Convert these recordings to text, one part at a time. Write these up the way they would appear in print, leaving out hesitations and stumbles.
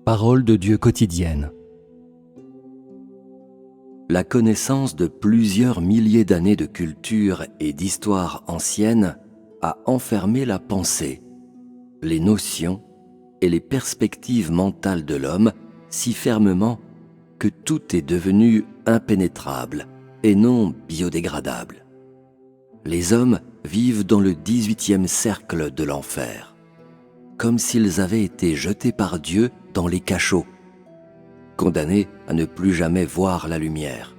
Parole de Dieu quotidienne. La connaissance de plusieurs milliers d'années de culture et d'histoire ancienne a enfermé la pensée, les notions et les perspectives mentales de l'homme si fermement que tout est devenu impénétrable et non biodégradable. Les hommes vivent dans le 18e cercle de l'enfer, comme s'ils avaient été jetés par Dieu dans les cachots, condamnés à ne plus jamais voir la lumière.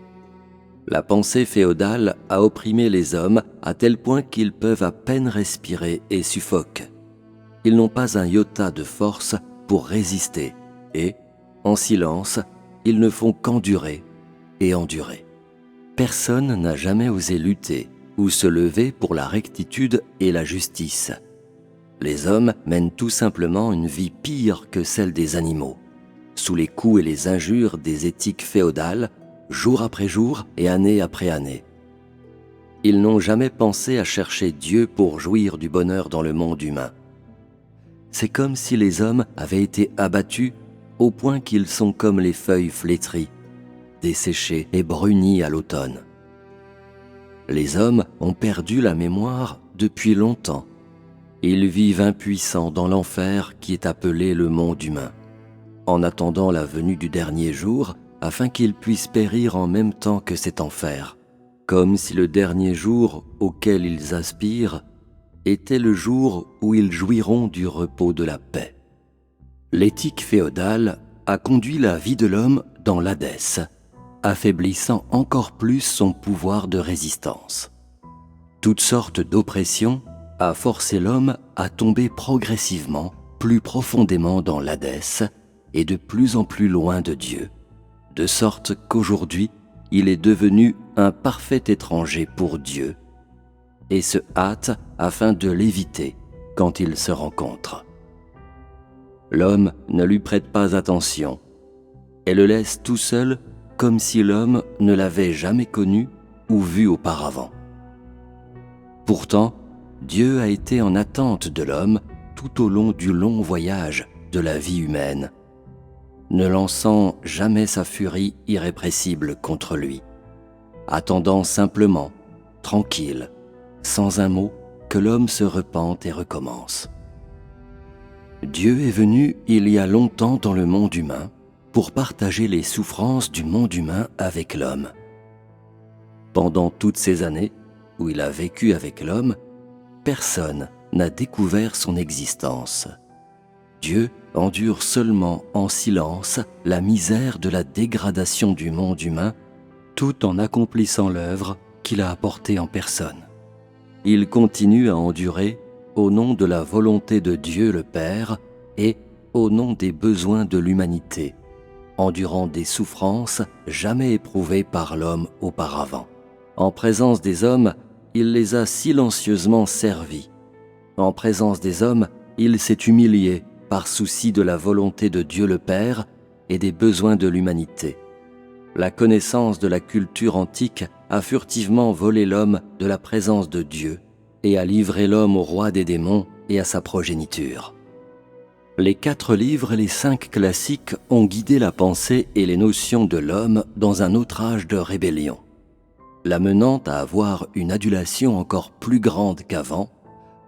La pensée féodale a opprimé les hommes à tel point qu'ils peuvent à peine respirer et suffoquent. Ils n'ont pas un iota de force pour résister et, en silence, ils ne font qu'endurer et endurer. Personne n'a jamais osé lutter ou se lever pour la rectitude et la justice. Les hommes mènent tout simplement une vie pire que celle des animaux, sous les coups et les injures des éthiques féodales, jour après jour et année après année. Ils n'ont jamais pensé à chercher Dieu pour jouir du bonheur dans le monde humain. C'est comme si les hommes avaient été abattus au point qu'ils sont comme les feuilles flétries, desséchées et brunies à l'automne. Les hommes ont perdu la mémoire depuis longtemps. Ils vivent impuissants dans l'enfer qui est appelé le monde humain, en attendant la venue du dernier jour afin qu'ils puissent périr en même temps que cet enfer, comme si le dernier jour auquel ils aspirent était le jour où ils jouiront du repos de la paix. L'éthique féodale a conduit la vie de l'homme dans l'Hadès, affaiblissant encore plus son pouvoir de résistance. Toutes sortes d'oppressions a forcé l'homme à tomber progressivement plus profondément dans l'Hadès et de plus en plus loin de Dieu, de sorte qu'aujourd'hui, il est devenu un parfait étranger pour Dieu et se hâte afin de l'éviter quand ils se rencontrent. L'homme ne lui prête pas attention et le laisse tout seul comme si l'homme ne l'avait jamais connu ou vu auparavant. Pourtant, Dieu a été en attente de l'homme tout au long du long voyage de la vie humaine, ne lançant jamais sa furie irrépressible contre lui, attendant simplement, tranquille, sans un mot, que l'homme se repente et recommence. Dieu est venu il y a longtemps dans le monde humain pour partager les souffrances du monde humain avec l'homme. Pendant toutes ces années où il a vécu avec l'homme, personne n'a découvert son existence. Dieu endure seulement en silence la misère de la dégradation du monde humain, tout en accomplissant l'œuvre qu'il a apportée en personne. Il continue à endurer au nom de la volonté de Dieu le Père et au nom des besoins de l'humanité, endurant des souffrances jamais éprouvées par l'homme auparavant. En présence des hommes, il les a silencieusement servis. En présence des hommes, il s'est humilié par souci de la volonté de Dieu le Père et des besoins de l'humanité. La connaissance de la culture antique a furtivement volé l'homme de la présence de Dieu et a livré l'homme au roi des démons et à sa progéniture. Les 4 livres et les 5 classiques ont guidé la pensée et les notions de l'homme dans un autre âge de rébellion, l'amenant à avoir une adulation encore plus grande qu'avant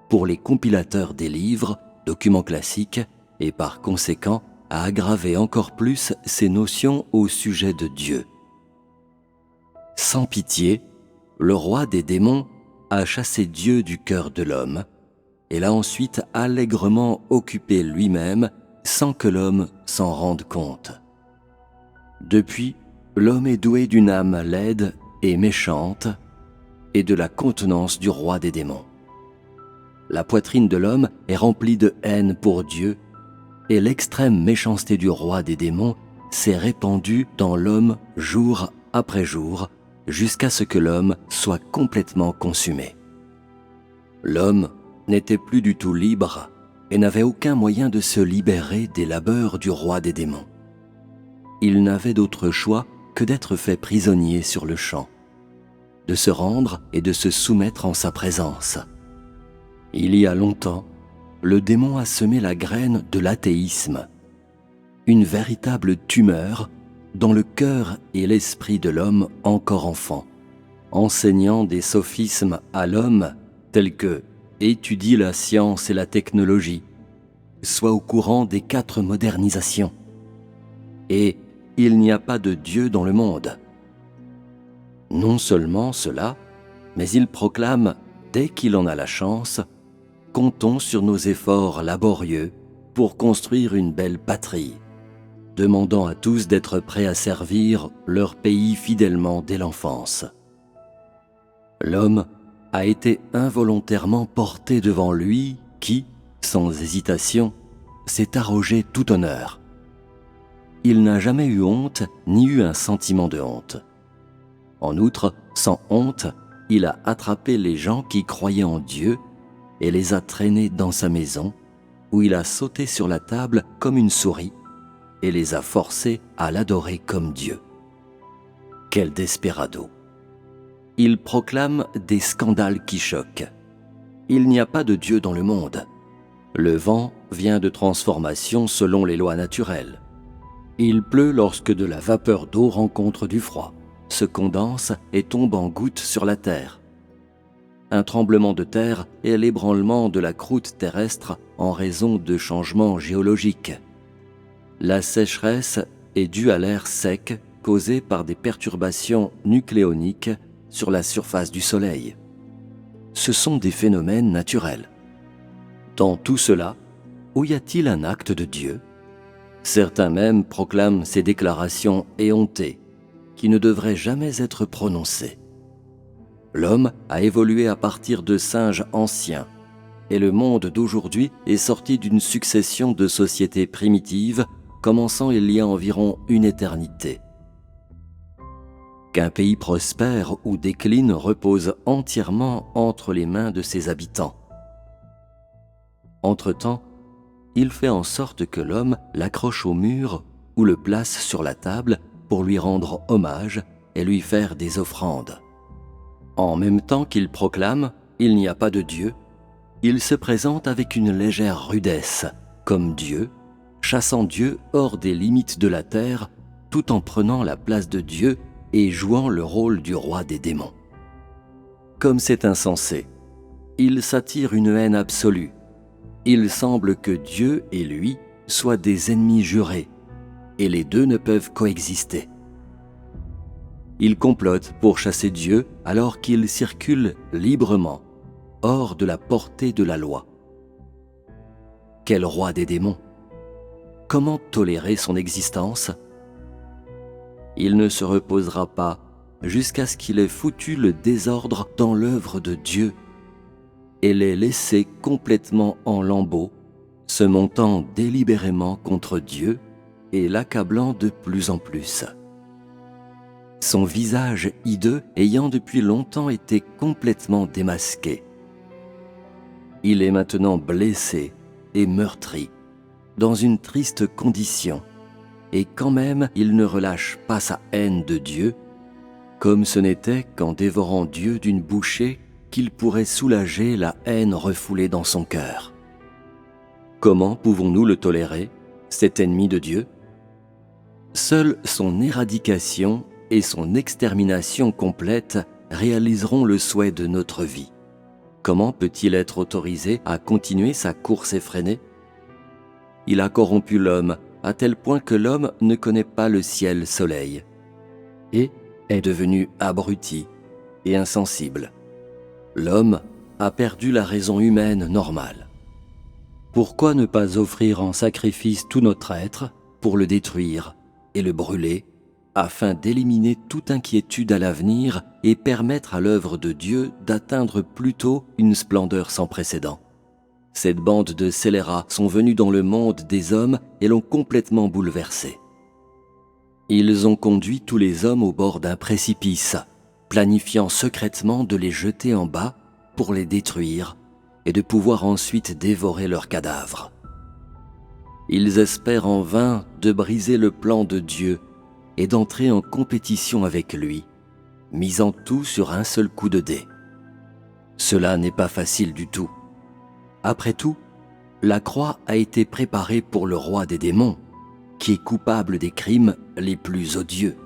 pour les compilateurs des livres, documents classiques, et par conséquent à aggraver encore plus ces notions au sujet de Dieu. Sans pitié, le roi des démons a chassé Dieu du cœur de l'homme et l'a ensuite allègrement occupé lui-même sans que l'homme s'en rende compte. Depuis, l'homme est doué d'une âme laide et méchante et de la contenance du roi des démons. La poitrine de l'homme est remplie de haine pour Dieu et l'extrême méchanceté du roi des démons s'est répandue dans l'homme jour après jour jusqu'à ce que l'homme soit complètement consumé. L'homme n'était plus du tout libre et n'avait aucun moyen de se libérer des labeurs du roi des démons. Il n'avait d'autre choix que d'être fait prisonnier sur le champ, de se rendre et de se soumettre en sa présence. Il y a longtemps, le démon a semé la graine de l'athéisme une véritable tumeur dans le cœur et l'esprit de l'homme encore enfant, enseignant des sophismes à l'homme tels que « étudie la science et la technologie », soit au courant des 4 modernisations, et « il n'y a pas de Dieu dans le monde ». Non seulement cela, mais il proclame, dès qu'il en a la chance, « comptons sur nos efforts laborieux pour construire une belle patrie », demandant à tous d'être prêts à servir leur pays fidèlement dès l'enfance. L'homme a été involontairement porté devant lui qui, sans hésitation, s'est arrogé tout honneur. Il n'a jamais eu honte ni eu un sentiment de honte. En outre, sans honte, il a attrapé les gens qui croyaient en Dieu et les a traînés dans sa maison, où il a sauté sur la table comme une souris et les a forcés à l'adorer comme Dieu. Quel desperado! Il proclame des scandales qui choquent. Il n'y a pas de Dieu dans le monde. Le vent vient de transformation selon les lois naturelles. Il pleut lorsque de la vapeur d'eau rencontre du froid, se condense et tombe en gouttes sur la terre. Un tremblement de terre est l'ébranlement de la croûte terrestre en raison de changements géologiques. La sécheresse est due à l'air sec causé par des perturbations nucléoniques sur la surface du Soleil. Ce sont des phénomènes naturels. Dans tout cela, où y a-t-il un acte de Dieu? Certains même proclament ces déclarations éhontées, qui ne devraient jamais être prononcées. L'homme a évolué à partir de singes anciens, et le monde d'aujourd'hui est sorti d'une succession de sociétés primitives commençant il y a environ une éternité. Qu'un pays prospère ou décline repose entièrement entre les mains de ses habitants. Entre-temps, il fait en sorte que l'homme l'accroche au mur ou le place sur la table pour lui rendre hommage et lui faire des offrandes. En même temps qu'il proclame « il n'y a pas de Dieu », il se présente avec une légère rudesse, comme Dieu, chassant Dieu hors des limites de la terre, tout en prenant la place de Dieu et jouant le rôle du roi des démons. Comme c'est insensé, il s'attire une haine absolue. Il semble que Dieu et lui soient des ennemis jurés, et les deux ne peuvent coexister. Il complote pour chasser Dieu alors qu'il circule librement, hors de la portée de la loi. Quel roi des démons! Comment tolérer son existence? Il ne se reposera pas jusqu'à ce qu'il ait foutu le désordre dans l'œuvre de Dieu et l'ait laissé complètement en lambeaux, se montant délibérément contre Dieu et l'accablant de plus en plus. Son visage hideux ayant depuis longtemps été complètement démasqué. Il est maintenant blessé et meurtri, dans une triste condition, et quand même il ne relâche pas sa haine de Dieu, comme ce n'était qu'en dévorant Dieu d'une bouchée qu'il pourrait soulager la haine refoulée dans son cœur. Comment pouvons-nous le tolérer, cet ennemi de Dieu? Seule son éradication et son extermination complète réaliseront le souhait de notre vie. Comment peut-il être autorisé à continuer sa course effrénée? Il a corrompu l'homme à tel point que l'homme ne connaît pas le ciel-soleil et est devenu abruti et insensible. L'homme a perdu la raison humaine normale. Pourquoi ne pas offrir en sacrifice tout notre être pour le détruire et le brûler, afin d'éliminer toute inquiétude à l'avenir et permettre à l'œuvre de Dieu d'atteindre plus tôt une splendeur sans précédent? Cette bande de scélérats sont venus dans le monde des hommes et l'ont complètement bouleversé. Ils ont conduit tous les hommes au bord d'un précipice, planifiant secrètement de les jeter en bas pour les détruire et de pouvoir ensuite dévorer leurs cadavres. Ils espèrent en vain de briser le plan de Dieu et d'entrer en compétition avec lui, misant tout sur un seul coup de dé. Cela n'est pas facile du tout. Après tout, la croix a été préparée pour le roi des démons, qui est coupable des crimes les plus odieux.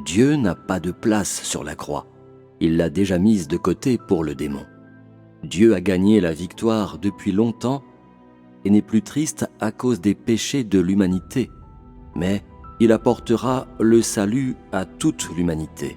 Dieu n'a pas de place sur la croix. Il l'a déjà mise de côté pour le démon. Dieu a gagné la victoire depuis longtemps et n'est plus triste à cause des péchés de l'humanité, mais il apportera le salut à toute l'humanité.